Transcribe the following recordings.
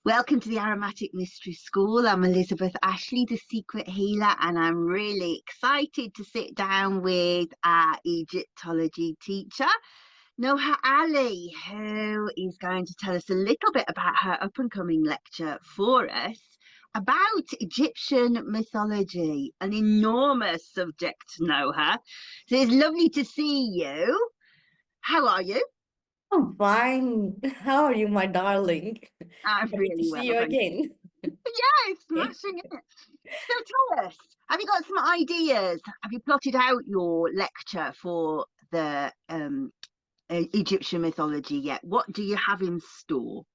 Welcome to the Aromatic Mystery School. I'm Elizabeth Ashley, the Secret Healer, and I'm really excited to sit down with our Egyptology teacher, Noha Aly, who is going to tell us a little bit about her up-and-coming lecture for us about Egyptian mythology, an enormous subject, Noha. So it's lovely to see you. How are you? I'm fine. How are you, my darling? I'm Happy to really see well, you thank again. you. Yeah, it's smashing it. So tell us, have you got some ideas? Have you plotted out your lecture for the Egyptian mythology yet? What do you have in store?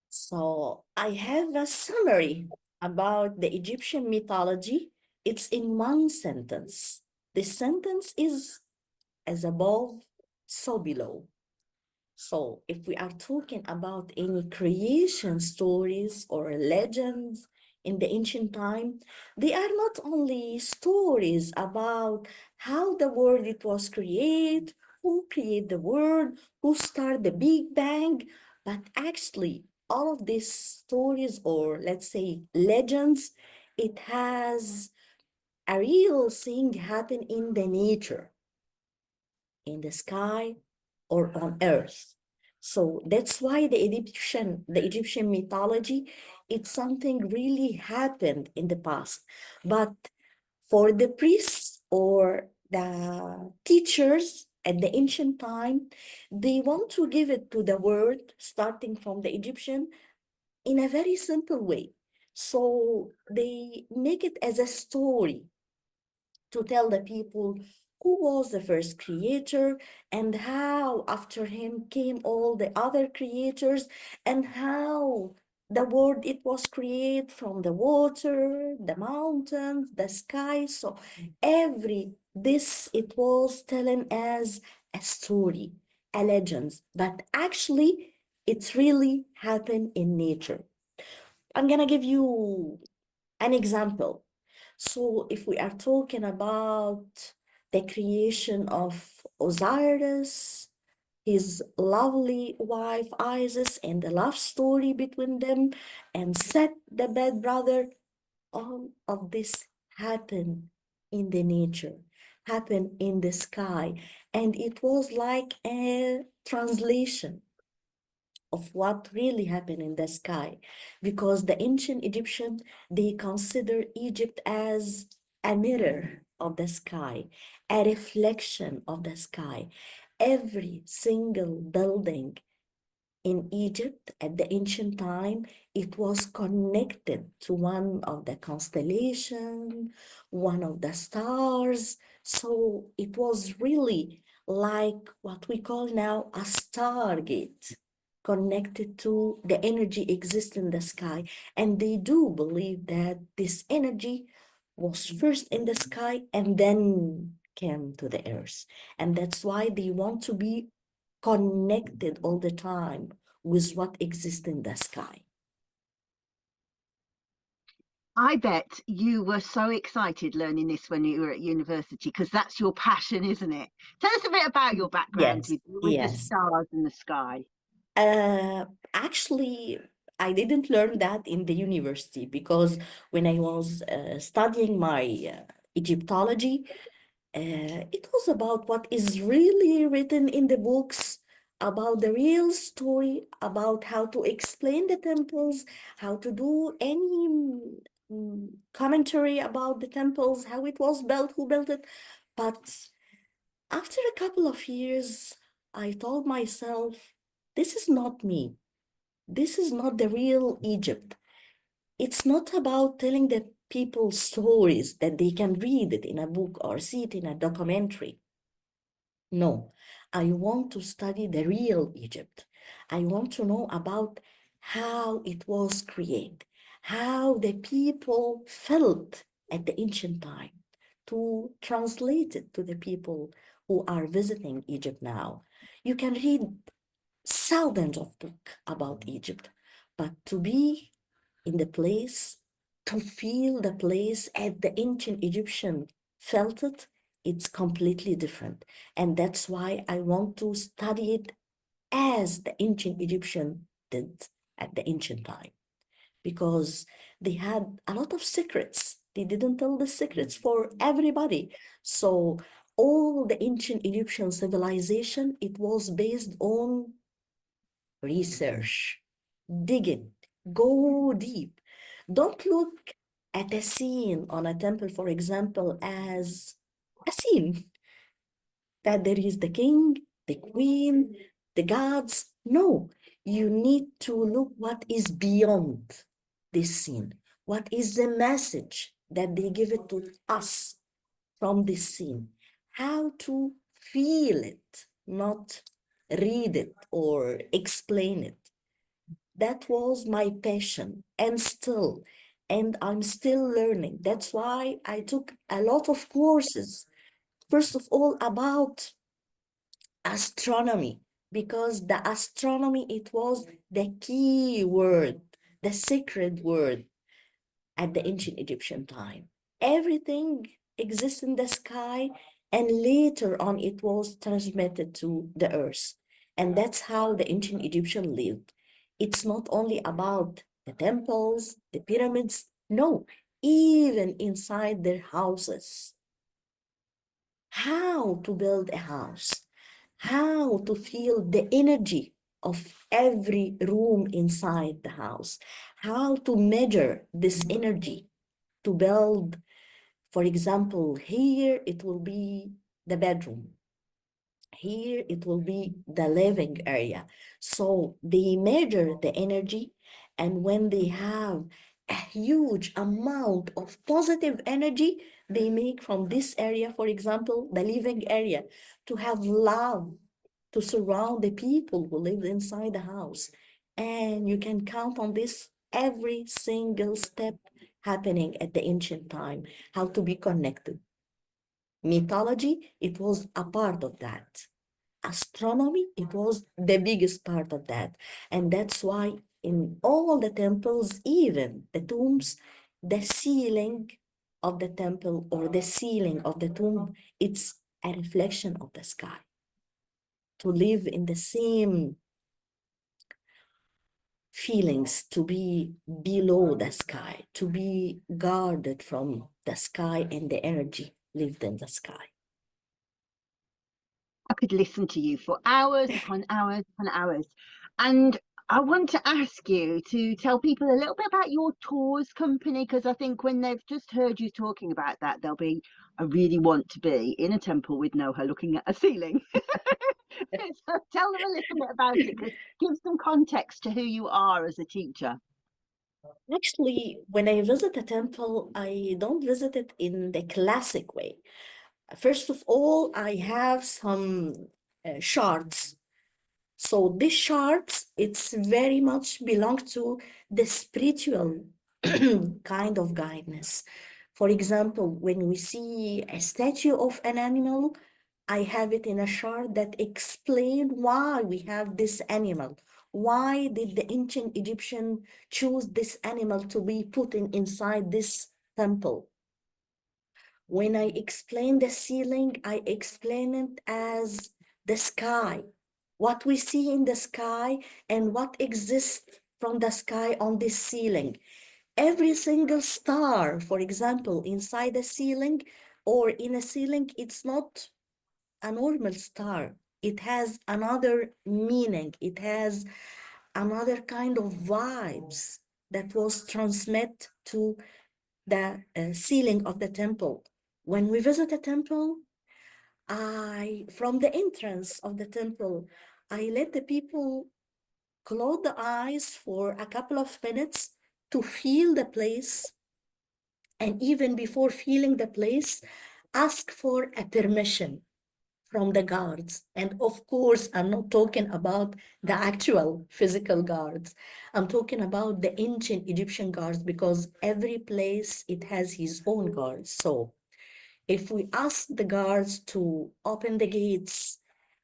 So, I have a summary about the Egyptian mythology. It's in one sentence. The sentence is as above, so below. So, if we are talking about any creation stories or legends in the ancient time, they are not only stories about how the world it was created, who created the world, who started the Big Bang, but actually all of these stories, or let's say legends, it has a real thing happen in the nature, in the sky, or on earth. So that's why the Egyptian mythology, it's something really happened in the past. But for the priests or the teachers at the ancient time, they want to give it to the world, starting from the Egyptian, in a very simple way. So they make it as a story to tell the people who was the first creator and how after him came all the other creators, and how the world it was created from the water, the mountains, the sky. So every this it was telling as a story, a legend, but actually it's really happened in nature. I'm gonna give you an example. So if we are talking about the creation of Osiris, his lovely wife Isis, and the love story between them, and Set, the bad brother, all of this happened in the nature, happened in the sky, and it was like a translation of what really happened in the sky, because the ancient Egyptian, they consider Egypt as a mirror of the sky, a reflection of the sky. Every single building in Egypt at the ancient time, it was connected to one of the constellation, one of the stars. So it was really like what we call now a stargate, connected to the energy exists in the sky. And they do believe that this energy was first in the sky and then came to the earth. And that's why they want to be connected all the time with what exists in the sky. I bet you were so excited learning this when you were at university, because that's your passion, isn't it? Tell us a bit about your background Yes, with the yes. stars and the sky. Actually, I didn't learn that in the university, because when I was studying my Egyptology, it was about what is really written in the books, about the real story, about how to explain the temples, how to do any commentary about the temples, how it was built, who built it. But after a couple of years, I told myself, this is not me. This is not the real Egypt. It's not about telling the people stories that they can read it in a book or see it in a documentary. No, I want to study the real Egypt. I want to know about how it was created, how the people felt at the ancient time, to translate it to the people who are visiting Egypt now. You can read thousands of books about Egypt, but to be in the place, to feel the place as the ancient Egyptian felt it, it's completely different. And that's why I want to study it as the ancient Egyptian did at the ancient time. because they had a lot of secrets. They didn't tell the secrets for everybody. So all the ancient Egyptian civilization, it was based on research. Dig it, go deep. Don't look at a scene on a temple, for example, as a scene that there is the king, the queen, the gods. No, you need to look what is beyond this scene. What is the message that they give it to us from this scene? How to feel it, not read it or explain it. That was my passion, and I'm still learning. That's why I took a lot of courses. First of all, about astronomy, because the astronomy, it was the key word, the sacred word at the ancient Egyptian time. Everything exists in the sky, and later on it was transmitted to the earth. And that's how the ancient Egyptian lived. It's not only about the temples, the pyramids, no, even inside their houses. How to build a house, how to feel the energy of every room inside the house, how to measure this energy to build. For example, here it will be the bedroom. Here it will be the living area. So they measure the energy, and when they have a huge amount of positive energy, they make from this area, for example, the living area, to have love, to surround the people who live inside the house. And you can count on this every single step happening at the ancient time, how to be connected. Mythology, it was a part of that. Astronomy, it was the biggest part of that. And that's why in all the temples, even the tombs, the ceiling of the temple or the ceiling of the tomb, it's a reflection of the sky. To live in the same feelings, to be below the sky, to be guarded from the sky and the energy lived in the sky. I could listen to you for hours upon hours upon hours. And I want to ask you to tell people a little bit about your tours company, because I think when they've just heard you talking about that, they'll be, I really want to be in a temple with Noha looking at a ceiling. So tell them a little bit about it, because give some context to who you are as a teacher. Actually, when I visit a temple, I don't visit it in the classic way. First of all, I have some shards. So these shards, it's very much belong to the spiritual kind of guidance. For example, when we see a statue of an animal, I have it in a shard that explain why we have this animal. Why did the ancient Egyptian choose this animal to be put inside this temple? When I explain the ceiling, I explain it as the sky, what we see in the sky and what exists from the sky on this ceiling. Every single star, for example, inside a ceiling or in a ceiling, it's not a normal star. It has another meaning. It has another kind of vibes that was transmit to the ceiling of the temple. When we visit a temple, from the entrance of the temple, I let the people close the eyes for a couple of minutes to feel the place. And even before feeling the place, ask for a permission from the guards. And of course, I'm not talking about the actual physical guards. I'm talking about the ancient Egyptian guards, because every place, it has his own guards. So if we ask the guards to open the gates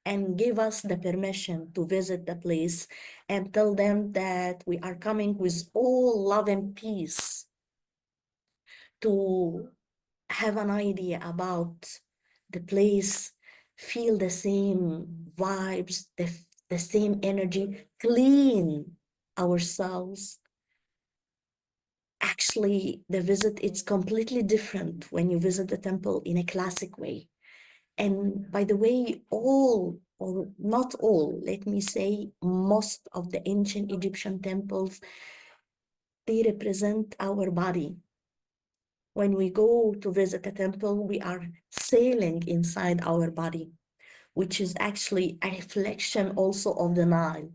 and give us the permission to visit the place and tell them that we are coming with all love and peace to have an idea about the place, feel the same vibes, the same energy, clean ourselves, Actually, the visit is completely different when you visit the temple in a classic way. And by the way, all, or not all, let me say, most of the ancient Egyptian temples, they represent our body. When we go to visit a temple, we are sailing inside our body, which is actually a reflection also of the Nile.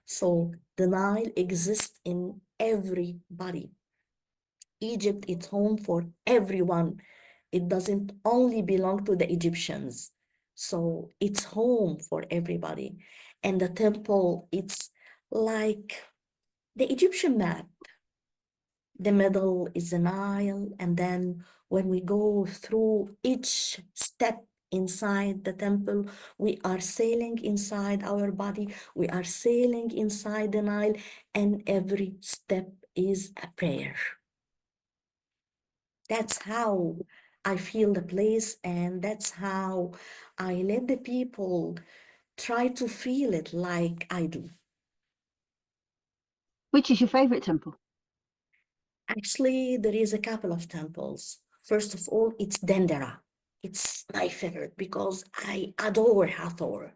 So the Nile exists in every body. Egypt is home for everyone. It doesn't only belong to the Egyptians. So it's home for everybody. And the temple, it's like the Egyptian map. The middle is the Nile. And then when we go through each step inside the temple, we are sailing inside our body. We are sailing inside the Nile. And every step is a prayer. That's how I feel the place, and that's how I let the people try to feel it like I do. Which is your favorite temple? Actually, there is a couple of temples. First of all, it's Dendera. It's my favorite because I adore Hathor.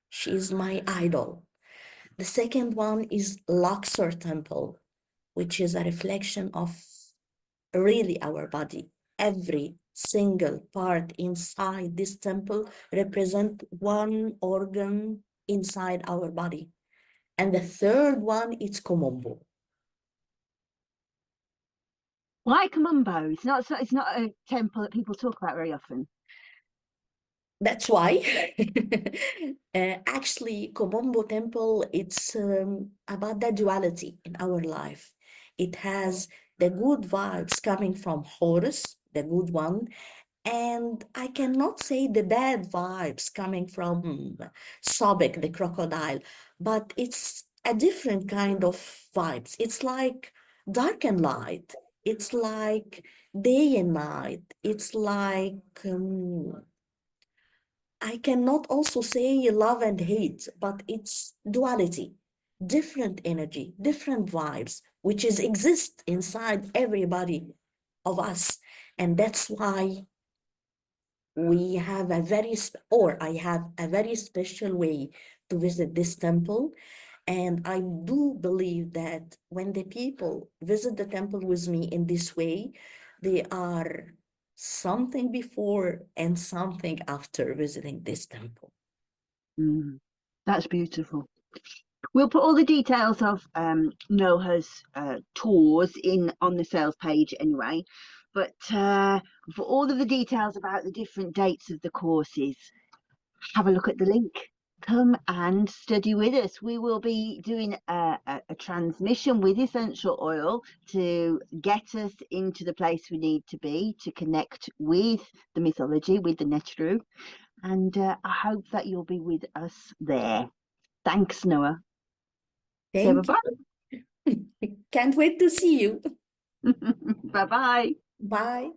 She's my idol. The second one is Luxor Temple, which is a reflection of really our body. Every single part inside this temple represent one organ inside our body. And the third one is Komombo. Why Kamumbo? It's not a temple that people talk about very often. That's why. Actually, Komombo Temple, it's about the duality in our life. It has the good vibes coming from Horus, the good one, and I cannot say the bad vibes coming from Sobek, the crocodile, but it's a different kind of vibes. It's like dark and light. It's like day and night. It's like I cannot also say love and hate, but it's duality, different energy, different vibes, which is exist inside everybody of us. And that's why we have a very, or I have a very special way to visit this temple. And I do believe that when the people visit the temple with me in this way, they are something before and something after visiting this temple. That's beautiful. We'll put all the details of Noha's tours in on the sales page anyway. But for all of the details about the different dates of the courses, have a look at the link. Come and study with us. We will be doing a transmission with essential oil to get us into the place we need to be to connect with the mythology, with the Netru. And I hope that you'll be with us there. Thanks, Noha. Say Thank bye-bye. you. Can't wait to see you. Bye-bye. Bye.